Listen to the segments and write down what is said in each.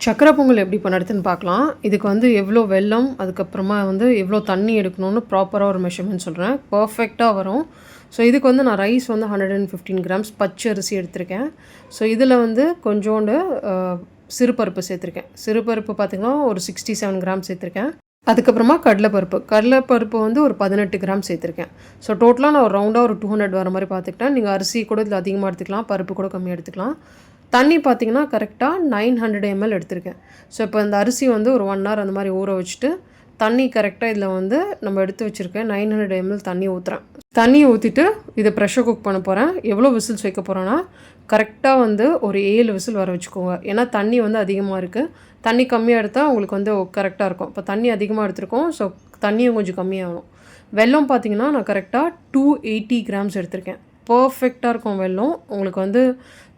சக்கரை பொங்கல் எப்படி பண்ணுறதுன்னு பார்க்கலாம். இதுக்கு வந்து எவ்வளோ வெல்லம், அதுக்கப்புறமா வந்து எவ்வளோ தண்ணி எடுக்கணும்னு ப்ராப்பராக ஒரு மெஷர்மெண்ட் சொல்கிறேன். பர்ஃபெக்டாக வரும். ஸோ இதுக்கு வந்து நான் ரைஸ் வந்து 115 கிராம்ஸ் பச்சை அரிசி எடுத்திருக்கேன். ஸோ இதில் வந்து கொஞ்சோண்டு சிறுபருப்பு சேர்த்துருக்கேன். சிறுபருப்பு பார்த்திங்கன்னா ஒரு 67 கிராம் சேர்த்துருக்கேன். அதுக்கப்புறமா கடலைப்பருப்பு வந்து ஒரு 18 கிராம் சேர்த்துருக்கேன். ஸோ டோட்டலாக நான் ஒரு ரவுண்டாக ஒரு 200 வர மாதிரி பார்த்துக்கிட்டேன். நீங்கள் அரிசி கூட இதில் அதிகமாக எடுத்துக்கலாம், பருப்பு கூட கம்மியாக எடுத்துக்கலாம். தண்ணி பார்த்திங்கன்னா கரெக்டாக 900 ml எடுத்திருக்கேன். ஸோ இப்போ இந்த அரிசி வந்து ஒரு 1 hour அந்த மாதிரி ஊற வச்சுட்டு தண்ணி கரெக்டாக இதில் வந்து நம்ம எடுத்து வச்சுருக்கேன் 900 ml தண்ணி ஊற்றுறேன். தண்ணி ஊற்றிட்டு இதை ப்ரெஷர் குக் பண்ண போகிறேன். எவ்வளோ விசில்ஸ் வைக்க போகிறேன்னா கரெக்டாக வந்து ஒரு 7 விசில் வர வச்சுக்கோங்க. ஏன்னா தண்ணி வந்து அதிகமாக இருக்குது. தண்ணி கம்மியாக எடுத்தால் உங்களுக்கு வந்து கரெக்டாக இருக்கும். இப்போ தண்ணி அதிகமாக எடுத்துருக்கோம். ஸோ தண்ணியும் கொஞ்சம் கம்மியாகணும். வெல்லம் பார்த்திங்கன்னா நான் கரெக்டாக 280 கிராம்ஸ் எடுத்திருக்கேன். பர்ஃபெக்டாக இருக்கும் வெல்லம். உங்களுக்கு வந்து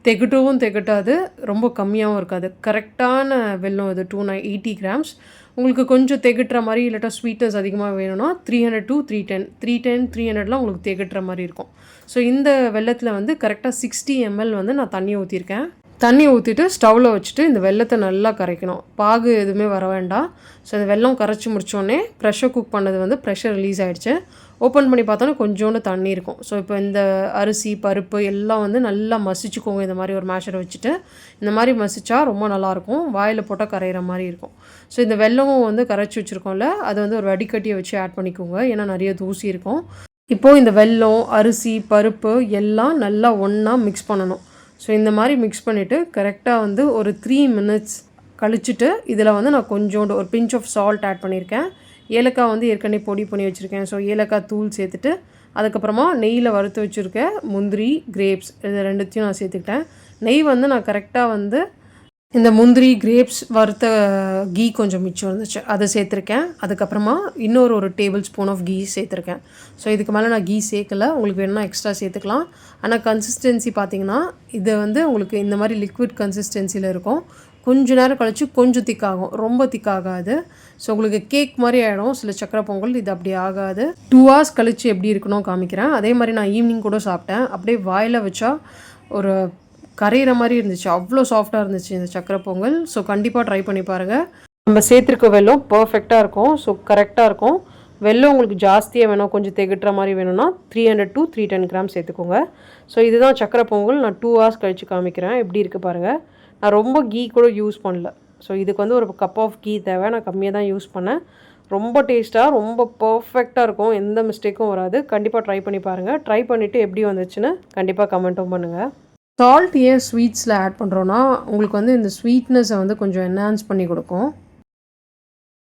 திகட்டாது, ரொம்ப கம்மியாகவும் இருக்காது. கரெக்டான வெல்லம் இது 280 கிராம்ஸ். உங்களுக்கு கொஞ்சம் திகட்டுற மாதிரி இல்லாட்டா ஸ்வீட்னஸ் அதிகமாக வேணும்னா 300 to 310 300லாம் உங்களுக்கு திகட்டுற மாதிரி இருக்கும். ஸோ இந்த வெல்லத்தில் வந்து கரெக்டாக 60 ml வந்து நான் தண்ணி ஊற்றிருக்கேன். தண்ணி ஊற்றிட்டு ஸ்டவ்வில் வச்சுட்டு இந்த வெல்லத்தை நல்லா கரைக்கணும். பாகு எதுவுமே வர வேண்டாம். ஸோ இந்த வெல்லம் கரைச்சி முடித்தோடனே ப்ரெஷர் குக் பண்ணது வந்து ப்ரெஷர் ரிலீஸ் ஆகிடுச்சு. ஓப்பன் பண்ணி பார்த்தோன்னா கொஞ்சோண்டு தண்ணி இருக்கும். ஸோ இப்போ இந்த அரிசி பருப்பு எல்லாம் வந்து நல்லா மசிச்சுக்கோங்க. இந்த மாதிரி ஒரு மேஷரை வச்சுட்டு இந்த மாதிரி மசிச்சா ரொம்ப நல்லாயிருக்கும். வாயில் போட்டால் கரையிற மாதிரி இருக்கும். ஸோ இந்த வெல்லமும் வந்து கரைச்சி வச்சுருக்கோம்ல, அதை வந்து ஒரு வடிகட்டியை வச்சு ஆட் பண்ணிக்கோங்க. ஏன்னா நிறைய தூசி இருக்கும். இப்போது இந்த வெல்லம் அரிசி பருப்பு எல்லாம் நல்லா ஒன்றா மிக்ஸ் பண்ணணும். ஸோ இந்த மாதிரி மிக்ஸ் பண்ணிவிட்டு கரெக்டாக வந்து ஒரு 3 minutes கழிச்சிட்டு இதில் வந்து நான் கொஞ்சோண்டு ஒரு பிஞ்ச் ஆஃப் சால்ட் ஆட் பண்ணியிருக்கேன். ஏலக்காய் வந்து ஏற்கனவே பொடி பண்ணி வச்சுருக்கேன். ஸோ ஏலக்காய் தூள் சேர்த்துட்டு அதுக்கப்புறமா நெய்யில் வறுத்து வச்சுருக்கேன் முந்திரி கிரேப்ஸ் இது ரெண்டுத்தையும் நான் சேர்த்துக்கிட்டேன். நெய் வந்து நான் கரெக்டாக வந்து இந்த முந்திரி கிரேப்ஸ் வறுத்த கீ கொஞ்சம் மிச்சம் இருந்துச்சு, அதை சேர்த்துருக்கேன். அதுக்கப்புறமா இன்னொரு ஒரு டேபிள் ஸ்பூன் ஆஃப் கீ சேர்த்துருக்கேன். ஸோ இதுக்கு மேலே நான் கீ சேர்க்கலை. உங்களுக்கு வேணும்னா எக்ஸ்ட்ரா சேர்த்துக்கலாம். ஆனால் கன்சிஸ்டன்சி பார்த்திங்கன்னா இது வந்து உங்களுக்கு இந்த மாதிரி லிக்விட் கன்சிஸ்டன்சியில் இருக்கும். கொஞ்சம் நேரம் கழித்து கொஞ்சம் திக்காகும், ரொம்ப திக்காகாது. ஸோ உங்களுக்கு கேக் மாதிரி ஆகிடும் சில சக்கரை பொங்கல். இது அப்படி ஆகாது. 2 hours கழித்து எப்படி இருக்கணும் காமிக்கிறேன். அதே மாதிரி நான் ஈவினிங் கூட சாப்பிட்டேன். அப்படியே வாயில் வச்சா ஒரு கரையிற மாதிரி இருந்துச்சு. அவ்வளோ சாஃப்டாக இருந்துச்சு இந்த சக்கரை பொங்கல். ஸோ கண்டிப்பாக ட்ரை பண்ணி பாருங்கள். நம்ம சேர்த்துருக்க வெல்லம் பர்ஃபெக்டாக இருக்கும். ஸோ கரெக்டாக இருக்கும். வெல்லம் உங்களுக்கு ஜாஸ்தியாக வேணும், கொஞ்சம் திகட்டுற மாதிரி வேணும்னா 300 to 310 கிராம் சேர்த்துக்கோங்க. ஸோ இதுதான் சக்கரை பொங்கல். நான் 2 hours கழித்து காமிக்கிறேன் எப்படி இருக்குது பாருங்கள். நான் ரொம்ப கீ கூட யூஸ் பண்ணல. ஸோ இதுக்கு வந்து ஒரு கப் ஆஃப் கீ தேவை. நான் கம்மியாக தான் யூஸ் பண்ணேன். ரொம்ப டேஸ்ட்டாக ரொம்ப பர்ஃபெக்டாக இருக்கும். எந்த மிஸ்டேக்கும் வராது. கண்டிப்பாக ட்ரை பண்ணி பாருங்கள். ட்ரை பண்ணிவிட்டு எப்படி வந்துச்சுன்னு கண்டிப்பாக கமெண்ட்டும் பண்ணுங்கள். சால்ட் ஏன் ஸ்வீட்ஸில் ஆட் பண்ணுறோன்னா உங்களுக்கு வந்து இந்த ஸ்வீட்னஸை வந்து கொஞ்சம் என்ஹான்ஸ் பண்ணி கொடுக்கும்.